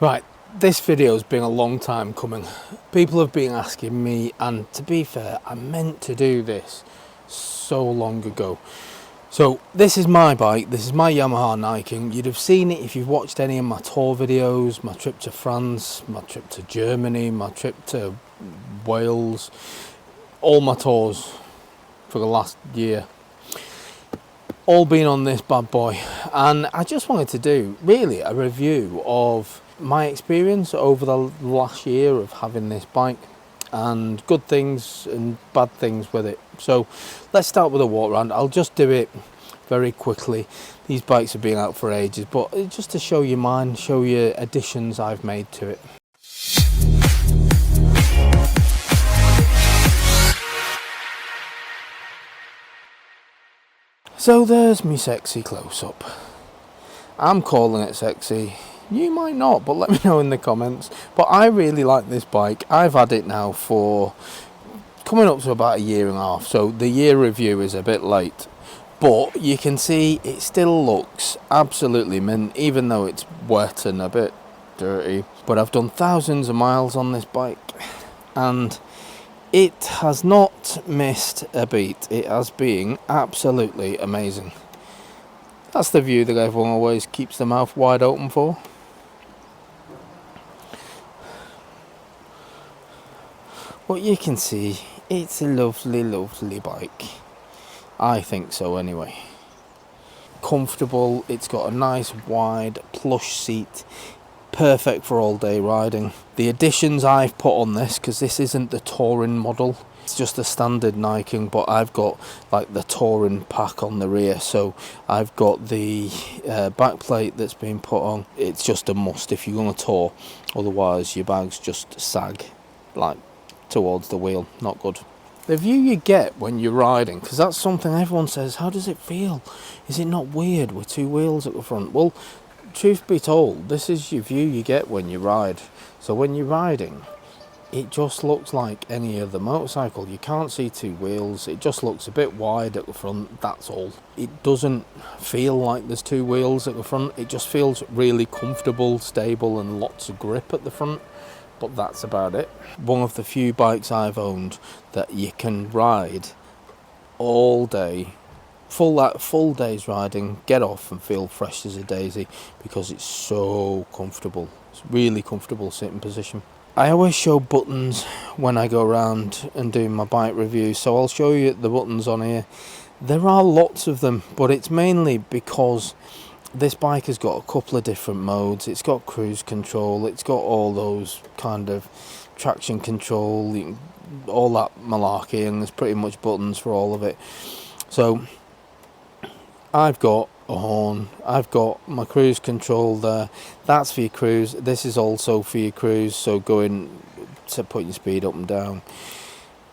Right, this video's been a long time coming. People have been asking me, and to be fair, I meant to do this so long ago. So this is my bike, this is my Yamaha Niken. You'd have seen it if you've watched any of my tour videos, my trip to France, my trip to Germany, my trip to Wales, all my tours for the last year. All been on this bad boy, and I just wanted to do really a review of my experience over the last year of having this bike, and good things and bad things with it. So let's start with a walk around. I'll just do it very quickly. These bikes have been out for ages, but just to show you mine, show you additions I've made to it. So there's me sexy close-up. I'm calling it sexy. You might not, but let me know in the comments. But I really like this bike. I've had it now for coming up to about a year and a half. So the year review is a bit late. But you can see it still looks absolutely mint, even though it's wet and a bit dirty. But I've done thousands of miles on this bike, and it has not missed a beat. It has been absolutely amazing. That's the view that everyone always keeps their mouth wide open for. But you can see it's a lovely, lovely bike. I think so anyway. Comfortable, it's got a nice wide plush seat. Perfect for all day riding. The additions I've put on this, because this isn't the touring model, it's just a standard Niken, but I've got like the touring pack on the rear. So I've got the back plate that's been put on. It's just a must if you're going to tour, otherwise your bags just sag like towards the wheel. Not good. The view you get when you're riding, because that's something everyone says, how does it feel? Is it not weird with two wheels at the front? Well, truth be told, this is your view you get when you ride. So when you're riding, it just looks like any other motorcycle. You can't see two wheels. It just looks a bit wide at the front, that's all. It doesn't feel like there's two wheels at the front. It just feels really comfortable, stable, and lots of grip at the front. But that's about it. One of the few bikes I've owned that you can ride all day, full day's riding, get off and feel fresh as a daisy, because it's so comfortable. It's really comfortable sitting position. I always show buttons when I go around and do my bike reviews, so I'll show you the buttons on here. There are lots of them, but it's mainly because this bike has got a couple of different modes. It's got cruise control, it's got all those kind of traction control, all that malarkey, and there's pretty much buttons for all of it. So I've got a horn, I've got my cruise control there, that's for your cruise. This is also for your cruise, so going to put your speed up and down.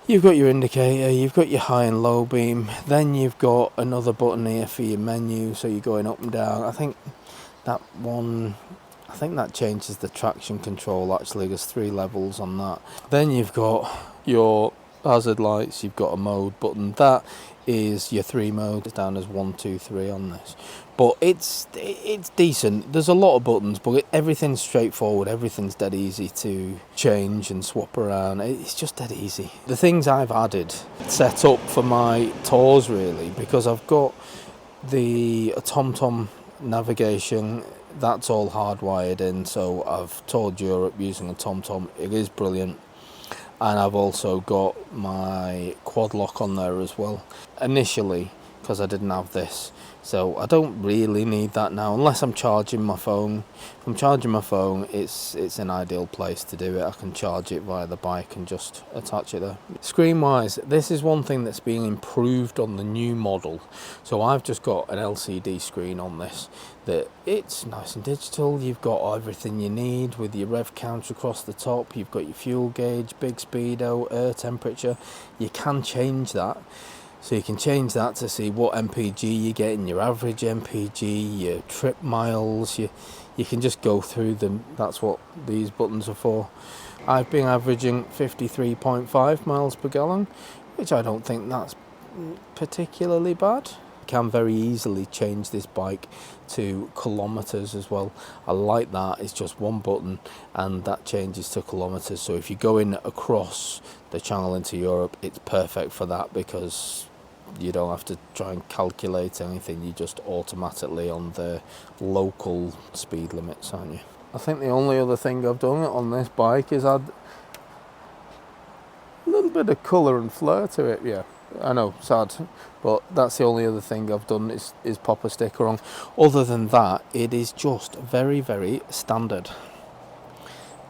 You've got your indicator, you've got your high and low beam, then you've got another button here for your menu, so you're going up and down. I think that changes the traction control actually. There's 3 levels on that. Then you've got your hazard lights, you've got a mode button. That is your 3 modes, down as 1, 2, 3 on this. But it's decent. There's a lot of buttons, but everything's straightforward. Everything's dead easy to change and swap around. It's just dead easy. The things I've added set up for my tours really, because I've got the TomTom navigation. That's all hardwired in, so I've toured Europe using a TomTom. It is brilliant. And I've also got my quad lock on there as well. Initially, because I didn't have this, so I don't really need that now unless I'm charging my phone. If I'm charging my phone, it's an ideal place to do it. I can charge it via the bike and just attach it there. Screen wise, this is one thing that's being improved on the new model. So I've just got an LCD screen on this, that it's nice and digital. You've got everything you need with your rev counter across the top. You've got your fuel gauge, big speedo, air temperature. You can change that. So you can change that to see what MPG you're getting, your average MPG, your trip miles. You can just go through them. That's what these buttons are for. I've been averaging 53.5 miles per gallon, which I don't think that's particularly bad. can very easily change this bike to kilometers as well. I like that. It's just one button and that changes to kilometers. So if you're going across the channel into Europe, it's perfect for that, because you don't have to try and calculate anything. You're just automatically on the local speed limits, aren't you? I think the only other thing I've done on this bike is add a little bit of colour and flair to it. Yeah, I know, sad, but that's the only other thing I've done is pop a sticker on. Other than that, it is just very, very standard,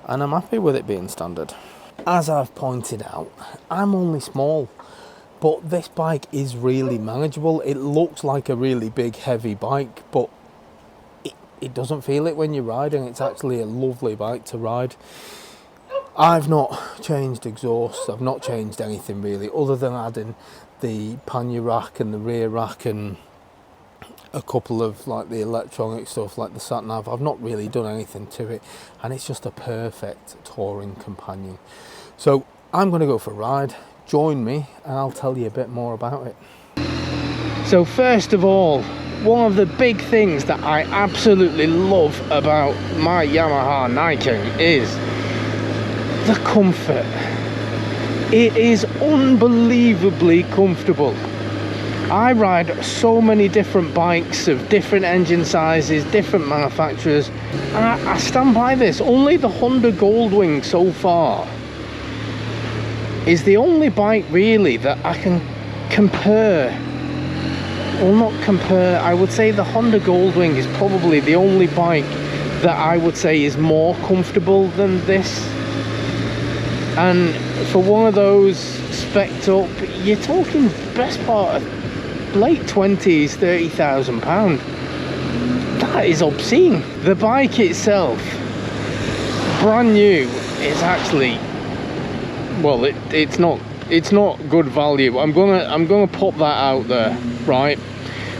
and I'm happy with it being standard. As I've pointed out, I'm only small, but this bike is really manageable. It looks like a really big, heavy bike, but it doesn't feel it when you're riding. It's actually a lovely bike to ride. I've not changed exhaust, I've not changed anything really, other than adding the pannier rack and the rear rack and a couple of like the electronic stuff like the sat nav. I've not really done anything to it, and it's just a perfect touring companion. So I'm going to go for a ride. Join me and I'll tell you a bit more about it. So first of all, one of the big things that I absolutely love about my Yamaha Niken is the comfort. It is unbelievably comfortable. I ride so many different bikes of different engine sizes, different manufacturers, and I stand by this. Only the Honda Goldwing so far is the only bike really that I can compare. Well, not compare, I would say the Honda Goldwing is probably the only bike that I would say is more comfortable than this. And for one of those spec'd up, you're talking best part of late 20s, £30,000. That is obscene. The bike itself, brand new, is actually, well, it's not good value. I'm gonna pop that out there, right?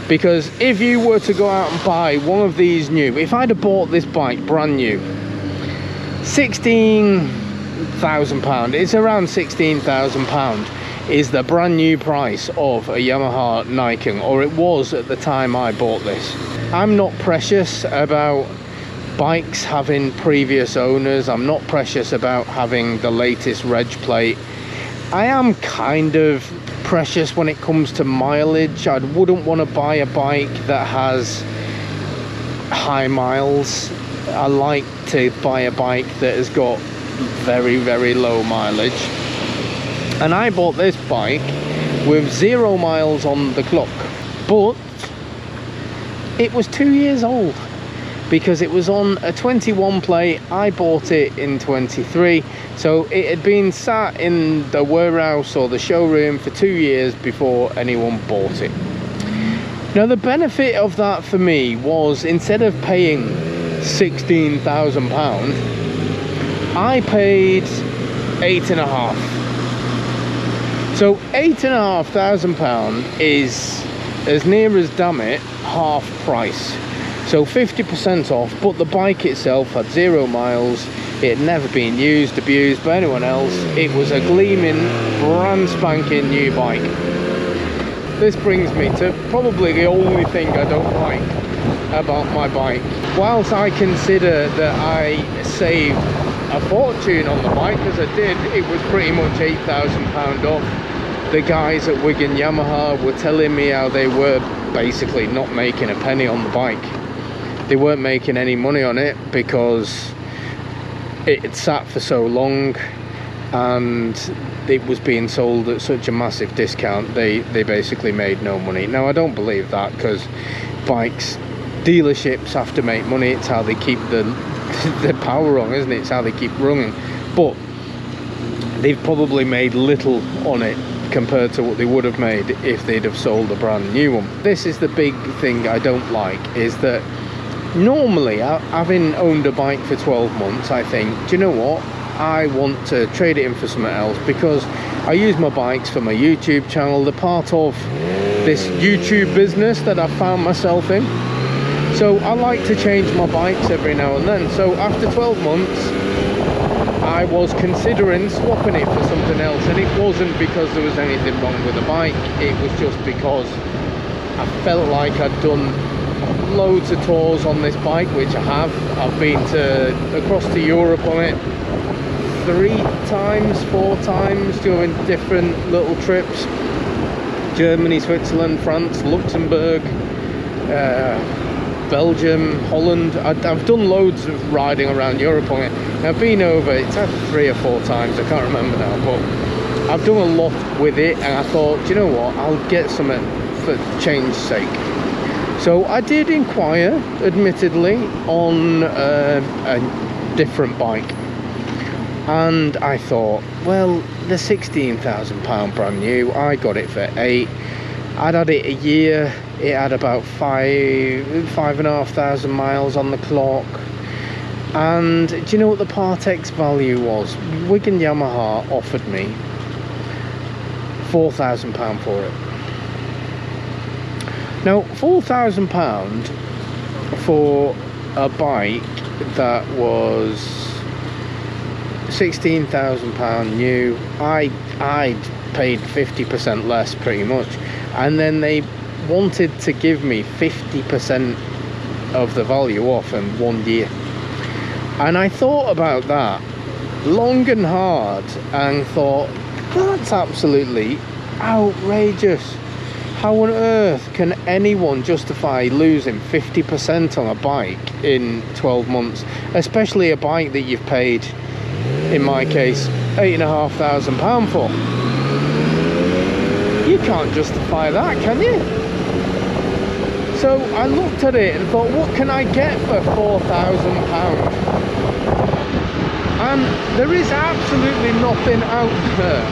Because if you were to go out and buy one of these new, if I'd have bought this bike brand new, £16,000, it's around £16,000 is the brand new price of a Yamaha Niken, or it was at the time I bought this. I'm not precious about bikes having previous owners. I'm not precious about having the latest reg plate. I am kind of precious when it comes to mileage. I wouldn't want to buy a bike that has high miles. I like to buy a bike that has got very, very low mileage. And I bought this bike with 0 miles on the clock, but it was 2 years old because it was on a 21 plate. I bought it in 23, so it had been sat in the warehouse or the showroom for 2 years before anyone bought it. Now the benefit of that for me was, instead of paying £16,000, I paid £8,500. So £8,500 is, as near as damn it, half price. So 50% off, but the bike itself had 0 miles. It had never been used, abused by anyone else. It was a gleaming, brand spanking new bike. This brings me to probably the only thing I don't like about my bike. Whilst I consider that I saved a fortune on the bike, as I did, it was pretty much £8,000 off. The guys at Wigan Yamaha were telling me how they were basically not making a penny on the bike. They weren't making any money on it because it had sat for so long and it was being sold at such a massive discount. They basically made no money. Now I don't believe that, because bikes, dealerships have to make money. It's how they keep the power on, isn't it? It's how they keep running. But they've probably made little on it compared to what they would have made if they'd have sold a brand new one. This is the big thing I don't like, is that normally, having owned a bike for 12 months, I think, do you know what? I want to trade it in for something else, because I use my bikes for my YouTube channel. They're part of this YouTube business that I've found myself in. So I like to change my bikes every now and then. So after 12 months, I was considering swapping it for something else, and it wasn't because there was anything wrong with the bike. It was just because I felt like I'd done loads of tours on this bike, which I have. I've been across to Europe on it 3 times, 4 times, doing different little trips. Germany, Switzerland, France, Luxembourg, Belgium, Holland. I've done loads of riding around Europe on it. I've been over, it's had 3 or 4 times, I can't remember now, but I've done a lot with it, and I thought, do you know what, I'll get something for change's sake. So I did inquire, admittedly, on a different bike, and I thought, well, the £16,000 brand new, I got it for 8. I'd had it a year. It had about 5,500 miles on the clock. And do you know what the Part X value was? Wigan Yamaha offered me £4,000 for it. Now, £4,000 for a bike that was £16,000 new, I'd paid 50% less pretty much, and then they wanted to give me 50% of the value off in 1 year. And I thought about that long and hard and thought, that's absolutely outrageous. How on earth can anyone justify losing 50% on a bike in 12 months, especially a bike that you've paid, in my case, £8,500 for? You can't justify that, can you? So I looked at it and thought, what can I get for £4,000? And there is absolutely nothing out there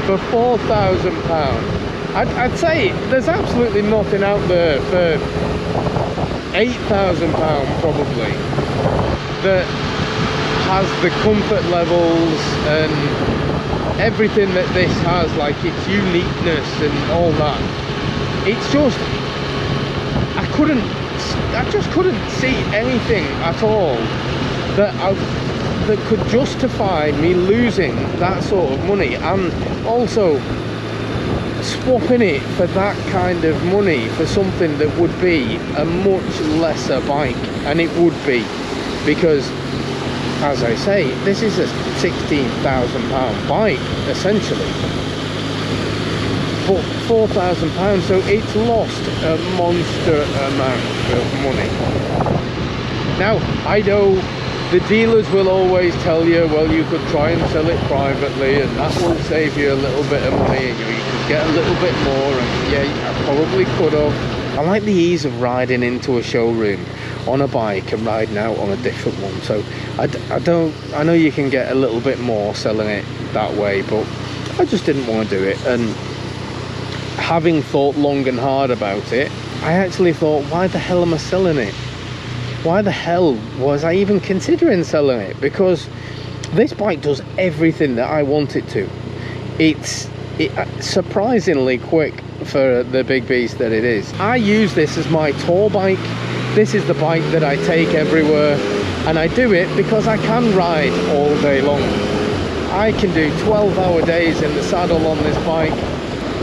for £4,000. I'd say there's absolutely nothing out there for £8,000 probably that has the comfort levels and everything that this has, like its uniqueness and all that. It's just, I just couldn't see anything at all that could justify me losing that sort of money, and also swapping it for that kind of money for something that would be a much lesser bike. And it would be, because as I say, this is a £16,000 bike essentially for £4,000, so it's lost a monster amount of money. Now I know the dealers will always tell you, well, you could try and sell it privately and that will save you a little bit of money and you could get a little bit more, and yeah, I probably could have. I like the ease of riding into a showroom on a bike and riding out on a different one, so I know you can get a little bit more selling it that way, but I just didn't want to do it. And having thought long and hard about it, I actually thought, why the hell am I selling it? Why the hell was I even considering selling it? Because this bike does everything that I want it to. It's surprisingly quick for the big beast that it is. I use this as my tour bike. This is the bike that I take everywhere, and I do it because I can ride all day long. I can do 12-hour days in the saddle on this bike,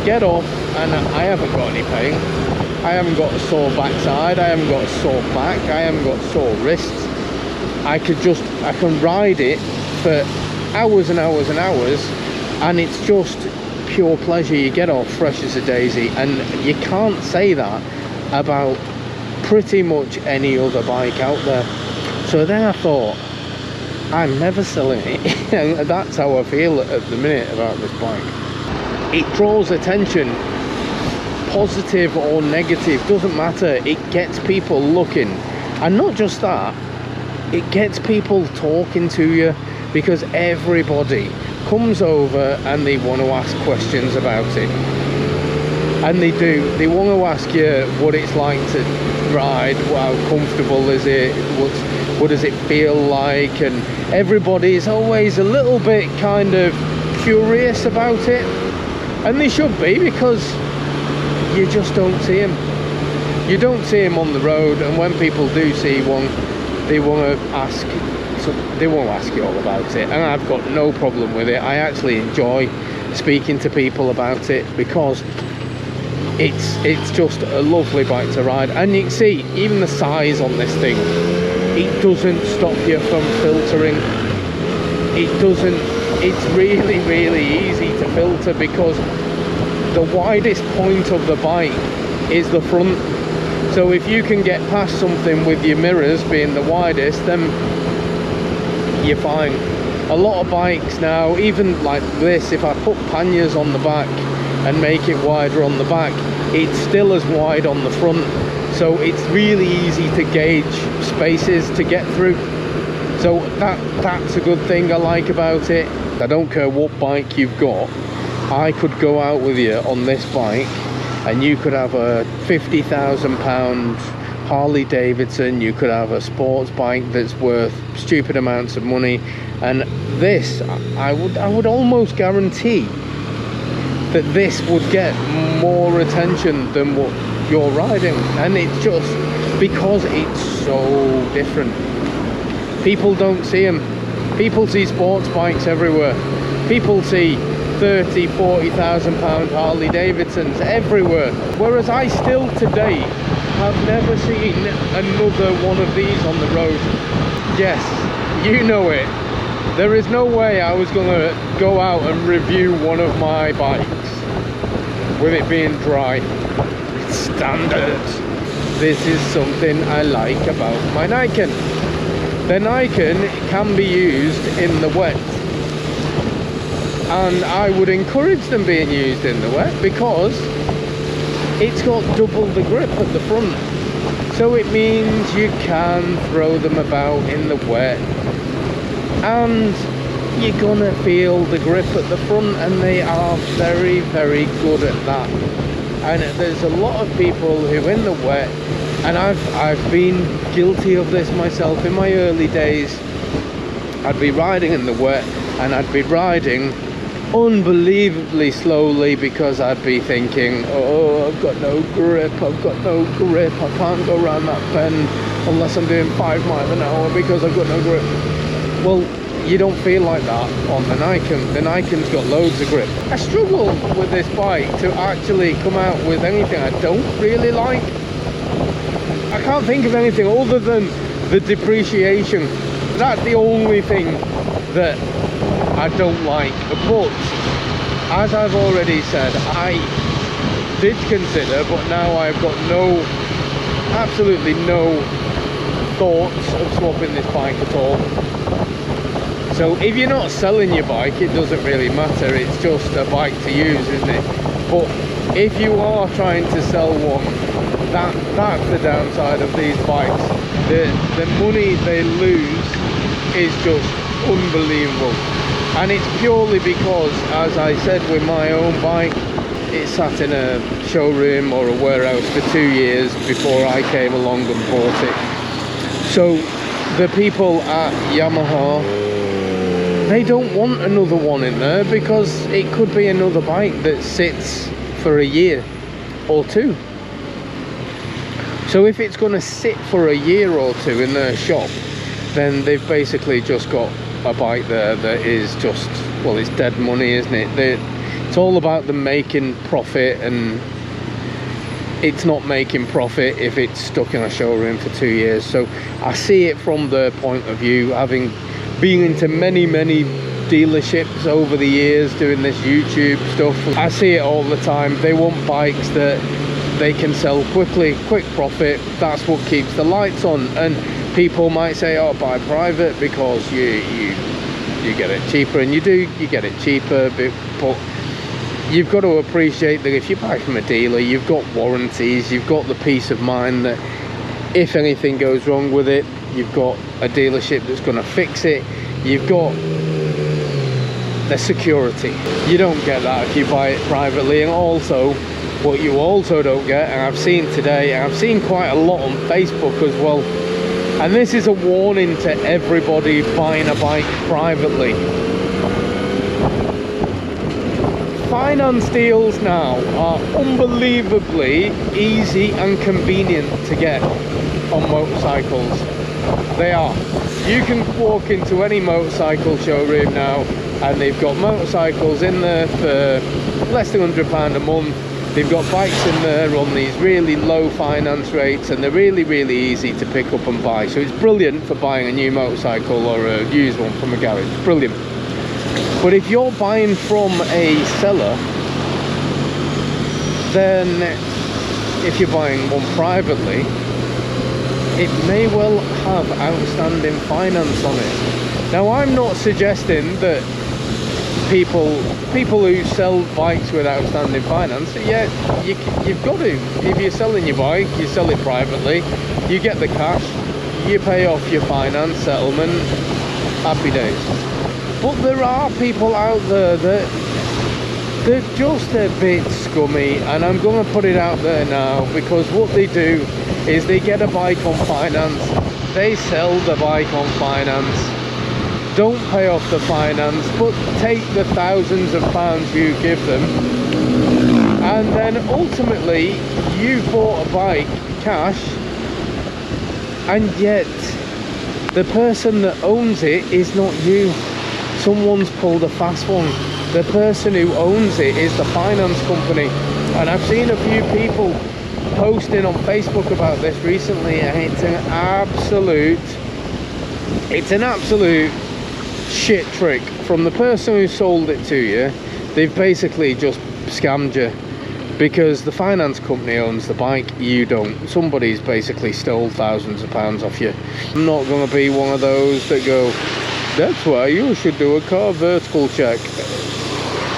get off, and I haven't got any pain. I haven't got a sore backside, I haven't got a sore back, I haven't got sore wrists. I can ride it for hours and hours and hours, and it's just pure pleasure. You get off fresh as a daisy, and you can't say that about pretty much any other bike out there. So then I thought, I'm never selling it. And that's how I feel at the minute about this bike. It draws attention, positive or negative, doesn't matter. It gets people looking, and not just that, it gets people talking to you, because everybody comes over and they want to ask questions about it. And they want to ask you what it's like to ride, how comfortable is it, what does it feel like, and everybody's always a little bit kind of curious about it, and they should be, because you just don't see them. You don't see them on the road, and when people do see one, they want to ask you all about it, and I've got no problem with it. I actually enjoy speaking to people about it, because it's just a lovely bike to ride. And you can see even the size on this thing, it doesn't stop you from filtering. It's really, really easy to filter because the widest point of the bike is the front. So if you can get past something with your mirrors being the widest, then you're fine. A lot of bikes now, even like this, if I put panniers on the back and make it wider on the back, it's still as wide on the front. So it's really easy to gauge spaces to get through. So that's a good thing I like about it. I don't care what bike you've got, I could go out with you on this bike and you could have a £50,000 Harley Davidson, you could have a sports bike that's worth stupid amounts of money, and this, I would almost guarantee that this would get more attention than what you're riding. And it's just because it's so different. People don't see them. People see sports bikes everywhere. People see 30, 40,000 pound Harley Davidsons everywhere. Whereas I still today have never seen another one of these on the road. Yes, you know it. There is no way I was gonna go out and review one of my bikes with it being dry. It's standard. This is something I like about my Niken. The Niken can be used in the wet, and I would encourage them being used in the wet because it's got double the grip at the front. So it means you can throw them about in the wet and you're gonna feel the grip at the front, and they are very, very good at that. And there's a lot of people who in the wet, and I've been guilty of this myself in my early days, I'd be riding in the wet and I'd be riding unbelievably slowly because I'd be thinking, oh, I've got no grip, I can't go around that bend unless I'm doing 5 miles an hour because I've got no grip. Well, you don't feel like that on the Niken. The Niken's got loads of grip. I struggle with this bike to actually come out with anything I don't really like. I can't think of anything other than the depreciation. That's the only thing that I don't like. But as I've already said, I did consider, but now I've got absolutely no thoughts of swapping this bike at all. So if you're not selling your bike, it doesn't really matter, it's just a bike to use, isn't it? But if you are trying to sell one, that's the downside of these bikes. The money they lose is just unbelievable. And it's purely because, as I said with my own bike, it sat in a showroom or a warehouse for 2 years before I came along and bought it. So the people at Yamaha, they don't want another one in there because it could be another bike that sits for a year or 2. So if it's going to sit for a year or 2 in their shop, then they've basically just got a bike there that is just, well, it's dead money, isn't it? It's all about them making profit, and it's not making profit if it's stuck in a showroom for 2 years. So I see it from their point of view, having been into many dealerships over the years doing this YouTube stuff. I see it all the time. They want bikes that they can sell quickly, quick profit. That's what keeps the lights on. And people might say, oh, buy private because you get it cheaper, and you get it cheaper, but you've got to appreciate that if you buy from a dealer, you've got warranties, you've got the peace of mind that if anything goes wrong with it, you've got a dealership that's going to fix it. You've got the security. You don't get that if you buy it privately. And also, what you also don't get, and I've seen today, and I've seen quite a lot on Facebook as well, and this is a warning to everybody buying a bike privately. Finance deals now are unbelievably easy and convenient to get on motorcycles. They are. You can walk into any motorcycle showroom now and they've got motorcycles in there for less than £100 a month, They've got bikes in there on these really low finance rates, and they're really, really easy to pick up and buy. So it's brilliant for buying a new motorcycle or a used one from a garage. Brilliant. But if you're buying from a seller, then if you're buying one privately, it may well have outstanding finance on it. Now, I'm not suggesting that people who sell bikes with outstanding finance, yeah, you've got to. If you're selling your bike, you sell it privately, you get the cash, you pay off your finance settlement, happy days. But there are people out there that they're just a bit scummy, and I'm going to put it out there now, because what they do is they get a bike on finance, they sell the bike on finance, don't pay off the finance, but take the thousands of pounds you give them, and then ultimately you bought a bike cash, and yet the person that owns it is not you. Someone's pulled a fast one. The person who owns it is the finance company. And I've seen a few people posting on Facebook about this recently, and it's an absolute shit trick from the person who sold it to you. They've basically just scammed you, because the finance company owns the bike, you don't. Somebody's basically stole thousands of pounds off you. I'm not going to be one of those that go, that's why you should do a car vertical check.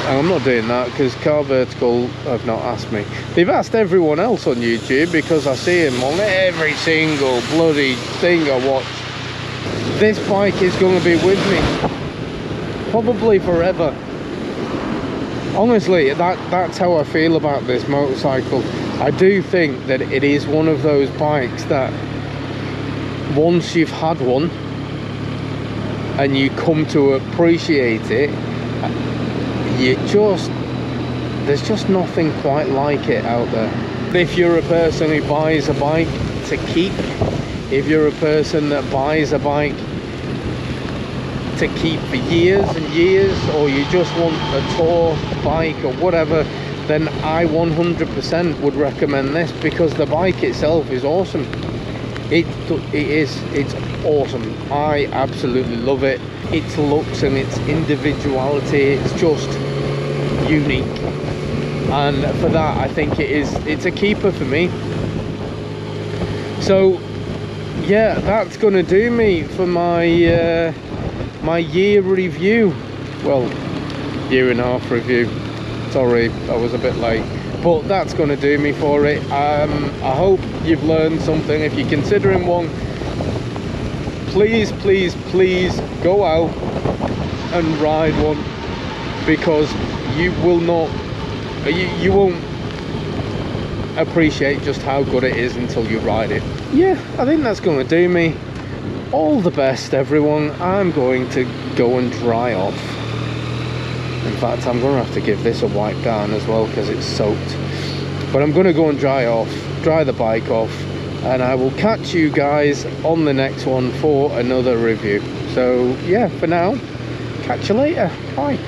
I'm not doing that, because car vertical have not asked me. They've asked everyone else on YouTube, because I see them on every single bloody thing I watch. This bike is going to be with me probably forever. Honestly, that's how I feel about this motorcycle. I do think that it is one of those bikes that once you've had one and you come to appreciate it, there's just nothing quite like it out there. If you're a person who buys a bike to keep, if you're a person that buys a bike to keep for years and years, or you just want a tour bike or whatever, then I 100% would recommend this, because the bike itself is awesome. It's awesome. I absolutely love it. Its looks and its individuality, it's just unique, and for that I think it's a keeper for me. So yeah, that's gonna do me for my my year review. Well, year and a half review. Sorry, I was a bit late, but that's gonna do me for it. I hope you've learned something. If you're considering one, please go out and ride one, because you won't appreciate just how good it is until you ride it. Yeah, I think that's going to do me. All the best, everyone. I'm going to go and dry off. In fact, I'm going to have to give this a wipe down as well, because it's soaked. But I'm going to go and dry the bike off, and I will catch you guys on the next one for another review. So yeah, for now, catch you later. Bye.